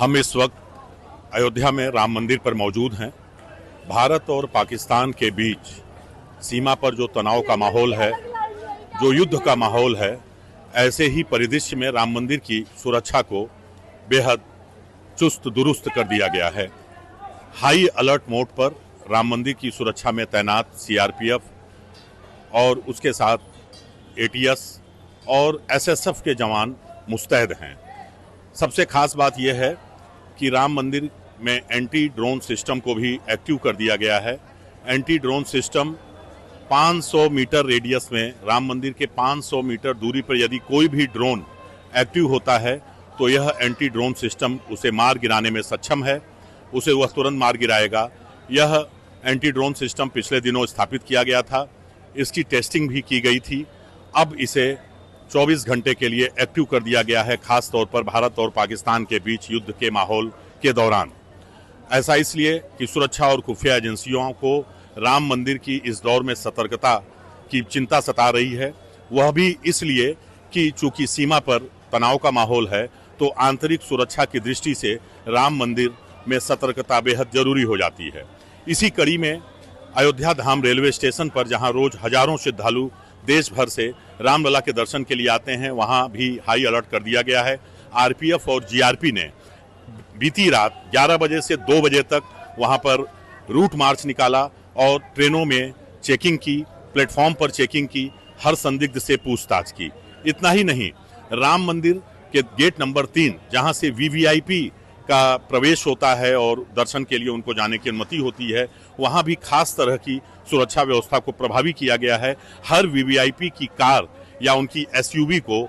हम इस वक्त अयोध्या में राम मंदिर पर मौजूद हैं। भारत और पाकिस्तान के बीच सीमा पर जो तनाव का माहौल है, जो युद्ध का माहौल है, ऐसे ही परिदृश्य में राम मंदिर की सुरक्षा को बेहद चुस्त दुरुस्त कर दिया गया है। हाई अलर्ट मोड पर राम मंदिर की सुरक्षा में तैनात सीआरपीएफ और उसके साथ एटीएस और एसएसएफ के जवान मुस्तैद हैं। सबसे खास बात यह है कि राम मंदिर में एंटी ड्रोन सिस्टम को भी एक्टिव कर दिया गया है। Anti drone system 500 meter radius में, राम मंदिर के 500 मीटर दूरी पर यदि कोई भी ड्रोन एक्टिव होता है तो यह एंटी ड्रोन सिस्टम उसे मार गिराने में सक्षम है, उसे वह तुरंत मार गिराएगा। यह एंटी ड्रोन सिस्टम पिछले दिनों स्थापित किया गया था, इसकी टेस्टिंग भी की गई थी। अब इसे 24 घंटे के लिए एक्टिव कर दिया गया है, खास तौर पर भारत और पाकिस्तान के बीच युद्ध के माहौल के दौरान। ऐसा इसलिए कि सुरक्षा और खुफिया एजेंसियों को राम मंदिर की इस दौर में सतर्कता की चिंता सता रही है। वह भी इसलिए कि चूंकि सीमा पर तनाव का माहौल है तो आंतरिक सुरक्षा की दृष्टि से राम मंदिर में सतर्कता बेहद जरूरी हो जाती है। इसी कड़ी में अयोध्या धाम रेलवे स्टेशन पर, जहां रोज हजारों श्रद्धालु देश भर से रामलला के दर्शन के लिए आते हैं, वहां भी हाई अलर्ट कर दिया गया है। आरपीएफ और जीआरपी ने बीती रात 11 बजे से 2 बजे तक वहां पर रूट मार्च निकाला और ट्रेनों में चेकिंग की, प्लेटफॉर्म पर चेकिंग की, हर संदिग्ध से पूछताछ की। इतना ही नहीं, राम मंदिर के गेट नंबर 3 जहां से वीवीआईपी का प्रवेश होता है और दर्शन के लिए उनको जाने की अनुमति होती है, वहां भी खास तरह की सुरक्षा व्यवस्था को प्रभावी किया गया है। हर वीवीआईपी की कार या उनकी एसयूवी को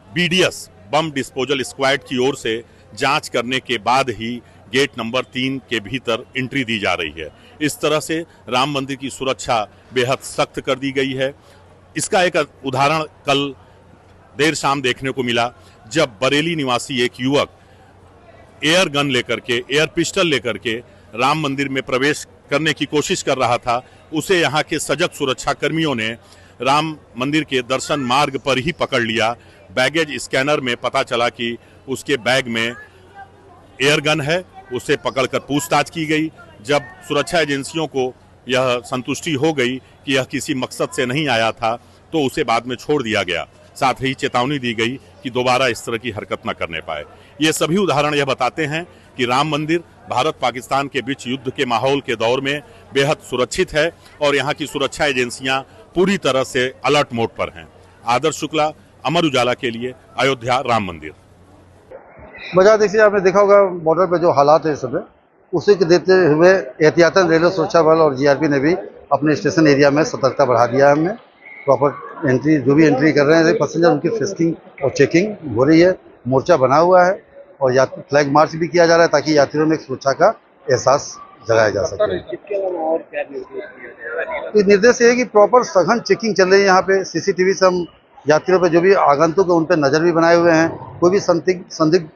बीडीएस, बम डिस्पोजल स्क्वाड की ओर से जांच करने के बाद ही गेट नंबर 3 के भीतर एंट्री दी जा रही है। इस तरह से राम मंदिर की सुरक्षा बेहद सख्त कर दी गई है। इसका एक उदाहरण कल देर शाम देखने को मिला, जब बरेली निवासी एक युवक एयर गन लेकर के, एयर पिस्टल लेकर के राम मंदिर में प्रवेश करने की कोशिश कर रहा था। उसे यहाँ के सजग सुरक्षा कर्मियों ने राम मंदिर के दर्शन मार्ग पर ही पकड़ लिया। बैगेज स्कैनर में पता चला कि उसके बैग में एयर गन है, उसे पकड़कर पूछताछ की गई। जब सुरक्षा एजेंसियों को यह संतुष्टि हो गई कि यह किसी मकसद से नहीं आया था तो उसे बाद में छोड़ दिया गया। साथ ही चेतावनी दी गई कि दोबारा इस तरह की हरकत न करने पाए। ये सभी उदाहरण यह बताते हैं कि राम मंदिर भारत पाकिस्तान के बीच युद्ध के माहौल के दौर में बेहद सुरक्षित है और यहाँ की सुरक्षा एजेंसियां पूरी तरह से अलर्ट मोड पर हैं। आदर्श शुक्ला, अमर उजाला के लिए, अयोध्या राम मंदिर। वजह देखिए, आपने देखा होगा बॉर्डर पे जो हालात है इस समय, उसी के देखते हुए एहतियातन रेलवे सुरक्षा बल और जीआरपी ने भी अपने स्टेशन एरिया में सतर्कता बढ़ा दिया है। हमने प्रॉपर एंट्री, जो भी एंट्री कर रहे हैं पैसेंजर, उनकी फ्रिस्किंग और चेकिंग हो रही है। मोर्चा बना हुआ है और फ्लैग मार्च भी किया जा रहा है ताकि यात्रियों में सुरक्षा का एहसास जगाया जा सके। तो निर्देश ये है कि प्रॉपर सघन चेकिंग चल रही है। यहाँ पे सीसीटीवी से हम यात्रियों पे, जो भी आगंतुक है, उन पर नजर भी बनाए हुए हैं। कोई भी संदिग्ध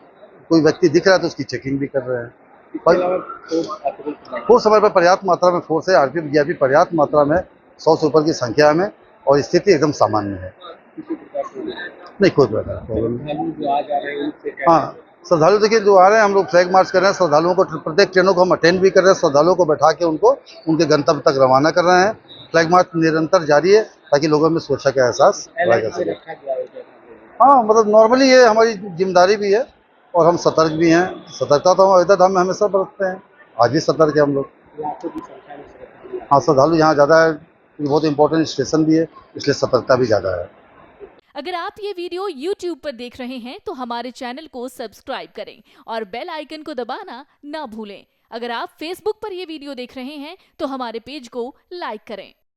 कोई व्यक्ति दिख रहा है तो उसकी चेकिंग भी कर रहे हैं। फोर्स समय पर पर्याप्त मात्रा में फोर्स है, आरपीएफ जीआरपी पर्याप्त मात्रा में, 100 से ऊपर की संख्या में, और स्थिति एकदम सामान्य है। नहीं, कोई प्रॉब्लम नहीं। हाँ, श्रद्धालु देखिए जो आ रहे हैं, हम लोग फ्लैग मार्च कर रहे हैं। श्रद्धालुओं को प्रत्येक ट्रेनों को हम अटेंड भी कर रहे हैं। श्रद्धालुओं को बैठा के उनको उनके गंतव्य तक रवाना कर रहे हैं। फ्लैग मार्च निरंतर जारी है ताकि लोगों में सुरक्षा का एहसास बढ़ाया जा सके। हाँ, मतलब नॉर्मली ये हमारी जिम्मेदारी भी है और हम सतर्क भी हैं। सतर्कता तो हम अयोध्या धाम में हमेशा बरतते हैं, आज भी सतर्क है हम लोग। हाँ, श्रद्धालु यहाँ ज़्यादा है, बहुत इंपॉर्टेंट स्टेशन भी है, इसलिए सतर्कता भी ज़्यादा है। अगर आप ये वीडियो YouTube पर देख रहे हैं तो हमारे चैनल को सब्सक्राइब करें और बेल आइकन को दबाना ना भूलें। अगर आप Facebook पर ये वीडियो देख रहे हैं तो हमारे पेज को लाइक करें।